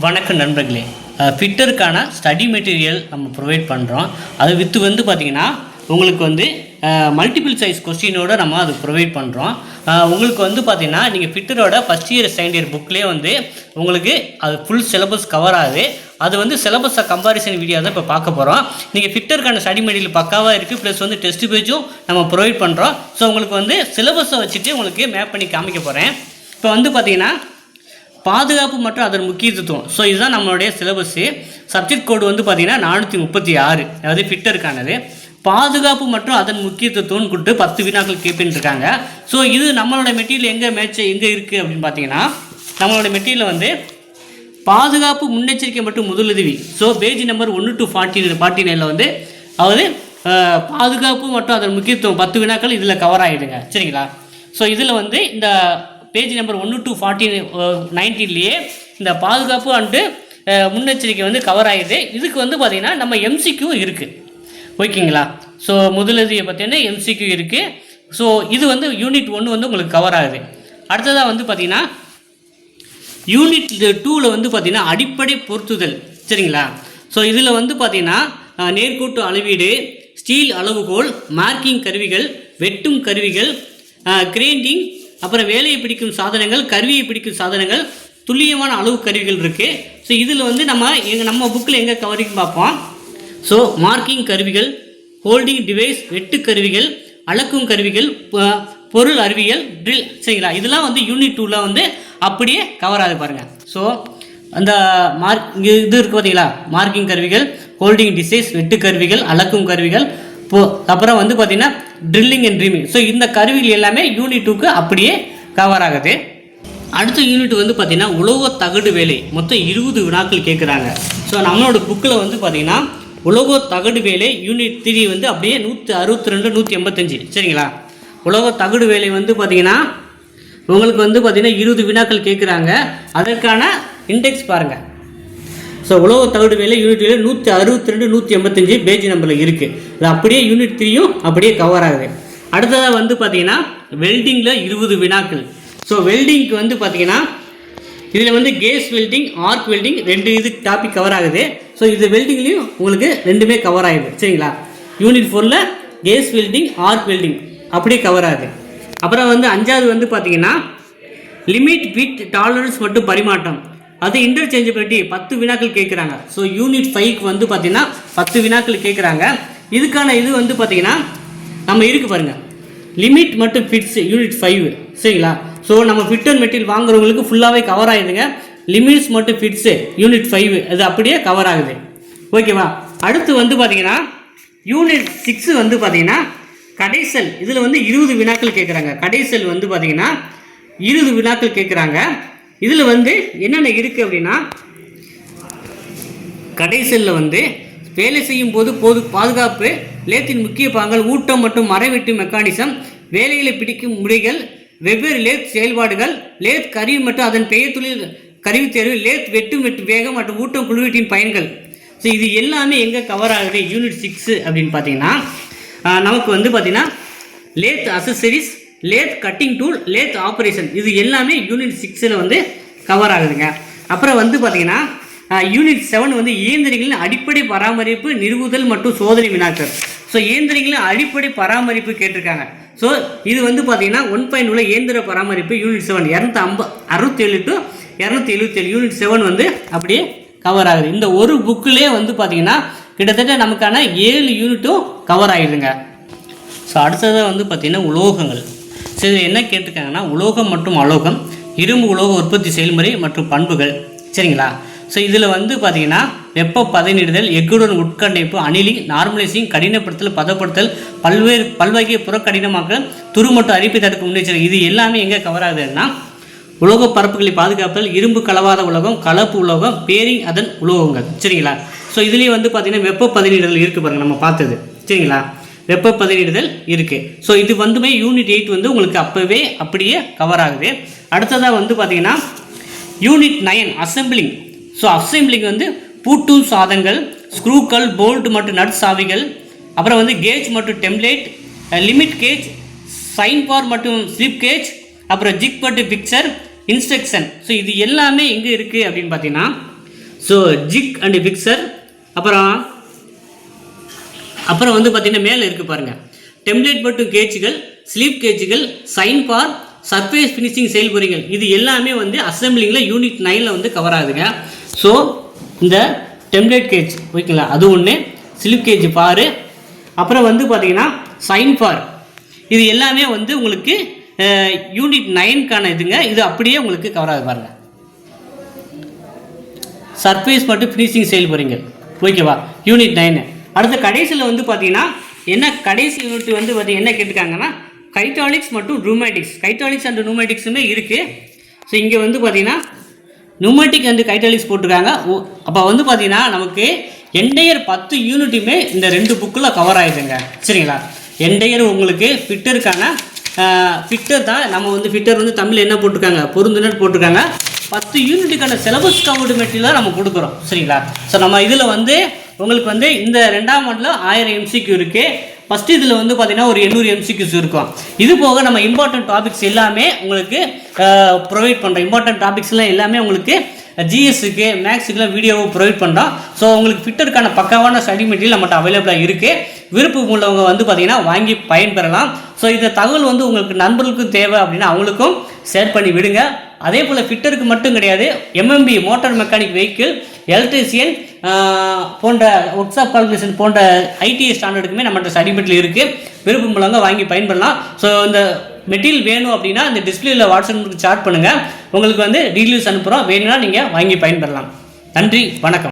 வணக்கம் நண்பர்களே. ஃபிட்டருக்கான study material நம்ம ப்ரொவைட் பண்ணுறோம். அது வித்து வந்து பார்த்திங்கன்னா உங்களுக்கு வந்து மல்டிபிள் சைஸ் கொஸ்டினோட நம்ம அது ப்ரொவைட் பண்ணுறோம். உங்களுக்கு வந்து பார்த்திங்கன்னா நீங்கள் ஃபிட்டரோட ஃபஸ்ட் இயர் செகண்ட் இயர் புக்லேயே வந்து உங்களுக்கு அது ஃபுல் சிலபஸ் கவர் ஆகுது. அது வந்து சிலபஸை கம்பாரிசன் வீடியோ தான் இப்போ பார்க்க போகிறோம். நீங்கள் ஃபிட்டருக்கான ஸ்டடி மெட்டீரியல் பக்காவாக இருக்குது, ப்ளஸ் வந்து டெஸ்ட் பேஜும் நம்ம ப்ரொவைட் பண்ணுறோம். ஸோ உங்களுக்கு வந்து சிலபஸை வச்சுட்டு உங்களுக்கு மேப் பண்ணி காமிக்க போகிறேன். இப்போ வந்து பார்த்திங்கன்னா பாதுகாப்பு மற்றும் அதன் முக்கியத்துவம். ஸோ இதுதான் நம்மளுடைய சிலபஸ்ஸு. சப்ஜெக்ட் கோடு வந்து பார்த்திங்கன்னா 436, அதாவது ஃபிட்டருக்கானது. பாதுகாப்பு மற்றும் அதன் முக்கியத்துவம்னு கொடுத்து 10 வினாக்கள் கேட்பின்னு இருக்காங்க. ஸோ இது நம்மளோட மெட்டீரியல் எங்கே இருக்குது அப்படின்னு பார்த்தீங்கன்னா, நம்மளோட மெட்டீரியல் வந்து பாதுகாப்பு முன்னெச்சரிக்கை மற்றும் முதலுதவி. ஸோ பேஜ் நம்பர் 1 to 49 வந்து அதாவது பாதுகாப்பு மற்றும் அதன் முக்கியத்துவம் 10 வினாக்கள் இதில் கவர் ஆகிடுங்க. சரிங்களா? ஸோ இதில் வந்து இந்த பேஜ் நம்பர் 1 to 19 இந்த பாதுகாப்பு அண்டு முன்னெச்சரிக்கை வந்து கவர் ஆகிடுது. இதுக்கு வந்து பார்த்திங்கன்னா நம்ம எம்சிக்யூ இருக்குது. ஓகேங்களா? ஸோ முதலுதவியை பார்த்தீங்கன்னா எம்சிக்யூ இருக்குது. ஸோ இது வந்து யூனிட் 1 வந்து உங்களுக்கு கவர் ஆகுது. அடுத்ததாக வந்து பார்த்திங்கன்னா யூனிட் 2 வந்து பார்த்திங்கன்னா அடிப்படை பொருத்துதல். சரிங்களா? ஸோ இதில் வந்து பார்த்திங்கன்னா நேர்கோட்டு அளவீடு, ஸ்டீல் அளவுகோல், மார்க்கிங் கருவிகள், வெட்டும் கருவிகள், கிரைண்டிங், அப்புறம் வேலையை பிடிக்கும் சாதனங்கள், கருவியை பிடிக்கும் சாதனங்கள், துல்லியமான அளவு கருவிகள் இருக்குது. ஸோ இதில் வந்து நம்ம புக்கில் எங்கே கவரிங் பார்ப்போம். ஸோ மார்க்கிங் கருவிகள், ஹோல்டிங் டிவைஸ், வெட்டு கருவிகள், அளக்கும் கருவிகள், பொருள் அறிவியல், ட்ரில். சரிங்களா? இதெல்லாம் வந்து யூனிட் 2 வந்து அப்படியே கவர் ஆகுது பாருங்கள். ஸோ அந்த இது இருக்குது பார்த்தீங்களா, மார்க்கிங் கருவிகள், ஹோல்டிங் டிவைஸ், வெட்டு கருவிகள், அளக்கும் கருவிகள், அப்புறம் வந்து பார்த்திங்கன்னா ட்ரில்லிங் அண்ட் ட்ரீமிங். ஸோ இந்த கருவிகள் எல்லாமே யூனிட் 2க்கு அப்படியே கவர் ஆகுது. அடுத்த யூனிட் வந்து பார்த்திங்கன்னா உலோக தகடு வேலை. மொத்தம் 20 வினாக்கள் கேட்குறாங்க. ஸோ நம்மளோட புக்கில் வந்து பார்த்திங்கன்னா உலோக தகடு வேலை யூனிட் 3 வந்து அப்படியே 162, 185. சரிங்களா? உலோக தகடு வேலை வந்து பார்த்திங்கன்னா உங்களுக்கு வந்து பார்த்திங்கன்னா 20 வினாக்கள் கேட்குறாங்க. அதற்கான இண்டெக்ஸ் பாருங்கள். ஸோ உலோக தகடு வேலை யூனிட் 162, 185 பேஜ் நம்பரில் இருக்குது. இது அப்படியே யூனிட் 3யும் அப்படியே கவர் ஆகுது. அடுத்ததாக வந்து பார்த்திங்கன்னா வெல்டிங்கில் 20 வினாக்கள். ஸோ வெல்டிங்க்கு வந்து பார்த்திங்கன்னா இதில் வந்து கேஸ் வெல்டிங், ஆர்க் வெல்டிங் 2 இது டாபிக் கவர் ஆகுது. ஸோ இது வெல்டிங்லேயும் உங்களுக்கு 2மே கவர் ஆகுது. சரிங்களா? யூனிட் 4ல் கேஸ் வெல்டிங், ஆர்க் வெல்டிங் அப்படியே கவர் ஆகுது. அப்புறம் வந்து 5வது வந்து பார்த்திங்கன்னா லிமிட், வித், டாலரன்ஸ் மற்றும் பரிமாற்றம், அது இன்டர்சேஞ்சபிலிட்டி 10 வினாக்கள் கேட்குறாங்க. ஸோ யூனிட் 5க்கு வந்து பார்த்திங்கன்னா 10 வினாக்கள் கேட்குறாங்க. இதுக்கான இது வந்து பார்த்திங்கன்னா நம்ம இருக்குது பாருங்கள், லிமிட் மற்றும் ஃபிட்ஸ் யூனிட் 5. சரிங்களா? ஸோ நம்ம ஃபிட்டர் மெட்டீரியல் வாங்குறவங்களுக்கு ஃபுல்லாகவே கவர் ஆகிடுங்க. லிமிட்ஸ் மற்றும் ஃபிட்ஸு யூனிட் 5 அது அப்படியே கவர் ஆகுது. ஓகேவா? அடுத்து வந்து பார்த்திங்கன்னா யூனிட் 6 வந்து பார்த்திங்கன்னா கடைசல். இதில் வந்து 20 வினாக்கள் கேட்குறாங்க. கடைசல் வந்து பார்த்திங்கன்னா 20 வினாக்கள் கேட்குறாங்க. இதில் வந்து என்னென்ன இருக்குது அப்படின்னா, கடைசலில் வந்து வேலை செய்யும் போது பாதுகாப்பு, லேத்தின் முக்கிய பாகங்கள், ஊட்டம் மற்றும் மறைவெட்டு மெக்கானிசம், வேலைகளை பிடிக்கும் முறைகள், வெவ்வேறு லேத் செயல்பாடுகள், லேத் கருவி மற்றும் அதன் பெயர் தொழில் கருவி தேர்வு, லேத் வெட்டும் வேகம் மற்றும் ஊட்டம் குழுவீட்டின் பயன்கள். ஸோ இது எல்லாமே எங்கே கவர் ஆகுது யூனிட் 6 அப்படின்னு பார்த்தீங்கன்னா, நமக்கு வந்து பார்த்திங்கன்னா lathe accessories, lathe cutting tool, lathe operation, இது எல்லாமே யூனிட் 6ல் வந்து கவர் ஆகுதுங்க. அப்புறம் வந்து பார்த்திங்கன்னா யூனிட் 7 வந்து இயந்திரங்களின் அடிப்படை பராமரிப்பு, நிறுவுதல் மற்றும் சோதனை வினாக்கள். ஸோ இயந்திரங்களின் அடிப்படை பராமரிப்பு கேட்டிருக்காங்க. ஸோ இது வந்து பார்த்திங்கன்னா 1.0 இயந்திர பராமரிப்பு யூனிட் 7 267 to 277 யூனிட் 7 வந்து அப்படியே கவர் ஆகுது. இந்த ஒரு புக்கிலே வந்து பார்த்திங்கன்னா கிட்டத்தட்ட நமக்கான 7 யூனிட்டும் கவர் ஆகிடுதுங்க. ஸோ அடுத்ததாக வந்து பார்த்திங்கன்னா உலோகங்கள். ஸோ இதில் என்ன கேட்டிருக்காங்கன்னா உலோகம் மற்றும் அலோகம், இரும்பு உலோக உற்பத்தி செயல்முறை மற்றும் பண்புகள். சரிங்களா? ஸோ இதில் வந்து பார்த்திங்கன்னா வெப்ப பதனிடுதல், எஃகுடன் உட்கண்டைப்பு, அணிலிங், நார்மலைசிங், கடினப்படுத்தல், பதப்படுத்தல், பல்வகை புறக்கடினமாக்கல், துரு மற்றும் அரிப்பை தடுக்கும் முன்னெச்சரிக்கை, இது எல்லாமே எங்கே கவர் ஆகுதுன்னா உலோக பரப்புகளை பாதுகாப்பல், இரும்பு கலவாத உலோகம், கலப்பு உலோகம், பேரிங் அதன் உலோகங்கள். சரிங்களா? ஸோ இதுலேயே வந்து பார்த்திங்கன்னா வெப்ப பதனிடுதல் இருக்குது பாருங்கள், நம்ம பார்த்தது. சரிங்களா? வெப்ப பதனிடுதல் இருக்குது. ஸோ இது வந்துமே யூனிட் 8 வந்து உங்களுக்கு அப்போவே அப்படியே கவர் ஆகுது. அடுத்ததாக வந்து பார்த்திங்கன்னா யூனிட் 9 அசம்பிளிங். ஸோ அசம்பிளிங் வந்து பூட்டும் சாதங்கள், ஸ்க்ரூக்கள், போல்ட் மற்றும் நட் சாவிகள், அப்புறம் வந்து கேஜ் மற்றும் டெம்ப்ளேட், லிமிட் கேஜ், சைன் பார் மற்றும் ஸ்லிப் கேஜ், அப்புறம் ஜிக் மற்றும் பிக்சர், இன்ஸ்ட்ரக்ஷன். ஸோ இது எல்லாமே எங்கே இருக்குது அப்படின்னு பார்த்தீங்கன்னா ஸோ ஜிக் அண்ட் ஃபிக்சர். அப்புறம் வந்து பார்த்தீங்கன்னா மேலே இருக்குது பாருங்கள், டெம்ப்ளேட் மற்றும் கேஜ்கள், ஸ்லீப் கேஜ்கள், சைன் பார், சர்ஃபேஸ் ஃபினிஷிங் செயல்முறைகள், இது எல்லாமே வந்து அசம்பிளிங்கில் யூனிட் 9ல் வந்து கவர் ஆகுதுங்க. ஸோ இந்த டெம்ப்ளேட் கேஜ் ஓகேங்களா, அது ஒன்று, ஸ்லிப் கேஜ் பாரு, அப்புறம் வந்து பார்த்தீங்கன்னா சைன் பார், இது எல்லாமே வந்து உங்களுக்கு யூனிட் 9க்கான இதுங்க. இது அப்படியே உங்களுக்கு கவர் ஆகுது பாருங்கள். சர்ஃபேஸ் மற்றும் ஃபினிஷிங் செயல்முறைகள் ஓகேவா, யூனிட் 9. அடுத்த கடைசியில் வந்து பார்த்தீங்கன்னா என்ன கடைசி யூனிட் வந்து பார்த்தீங்கன்னா என்ன கேட்டிருக்காங்கன்னா ஹைட்ராலிக்ஸ் மற்றும் நியூமேட்டிக்ஸ். ஹைட்ராலிக்ஸ் அண்ட் நியூமேட்டிக்ஸுமே இருக்குது. ஸோ இங்கே வந்து பார்த்தீங்கன்னா நியூமேட்டிக் அண்ட் ஹைட்ராலிக்ஸ் போட்டிருக்காங்க. அப்போ வந்து பார்த்தீங்கன்னா நமக்கு என்டையர் 10 யூனிட்டுமே இந்த 2 புக்கில் கவர் ஆகிடுங்க. சரிங்களா, என்டையர் உங்களுக்கு ஃபிட்டருக்கான ஃபிட்டர் தான். நம்ம வந்து ஃபிட்டர் வந்து தமிழ் என்ன போட்டிருக்காங்க, பொருந்துனர் போட்டிருக்காங்க. 10 யூனிட்டுக்கான சிலபஸ் கவர்டு மெட்டீரியலாக நம்ம கொடுக்குறோம். சரிங்களா, ஸோ நம்ம இதில் வந்து உங்களுக்கு வந்து இந்த 2ஆம் ஆண்டில் 1000 MCQ இருக்குது. ஃபஸ்ட்டு இதில் வந்து பார்த்தீங்கன்னா ஒரு 800 MCQs இருக்கும். இது போக நம்ம இம்பார்ட்டன்ட் டாபிக்ஸ் எல்லாமே உங்களுக்கு ப்ரொவைட் பண்ணுறோம். இம்பார்ட்டன்ட் டாபிக்ஸ்லாம் எல்லாமே உங்களுக்கு ஜிஎஸ்க்கு மேக்ஸுக்குலாம் வீடியோவை ப்ரொவைட் பண்ணுறோம். ஸோ உங்களுக்கு ஃபிட்டருக்கான பக்காவான ஸ்டடி மெட்டீரியல் நம்மகிட்ட அவைலபிளாக இருக்குது. விருப்பம் உள்ளவங்க வந்து பார்த்தீங்கன்னா வாங்கி பயன்பெறலாம். ஸோ இந்த தகவல் வந்து உங்களுக்கு நண்பர்களுக்கும் தேவை அப்படின்னா அவங்களுக்கும் ஷேர் பண்ணி விடுங்க. அதே போல் ஃபிட்டருக்கு மட்டும் கிடையாது, MMB motor mechanic vehicle, electrician போன்ற ஒர்க் ஷாப் குவாலிஃபிகேஷன் போன்ற ITI ஸ்டாண்டர்டுக்குமே நம்மகிட்ட ஸ்டடி மெட்டீரியல் இருக்குது. விருப்பம் உள்ளவங்க வாங்கி பயன்படலாம். ஸோ இந்த மெட்டீரியல் வேணும் அப்படின்னா இந்த டிஸ்பிளேயில் வாட்ஸ்அப்புக்கு சாட் பண்ணுங்கள். உங்களுக்கு வந்து டீட்டெயில்ஸ் அனுப்புகிறோம், வேணும்னா நீங்கள் வாங்கி பயன்படலாம். நன்றி, வணக்கம்.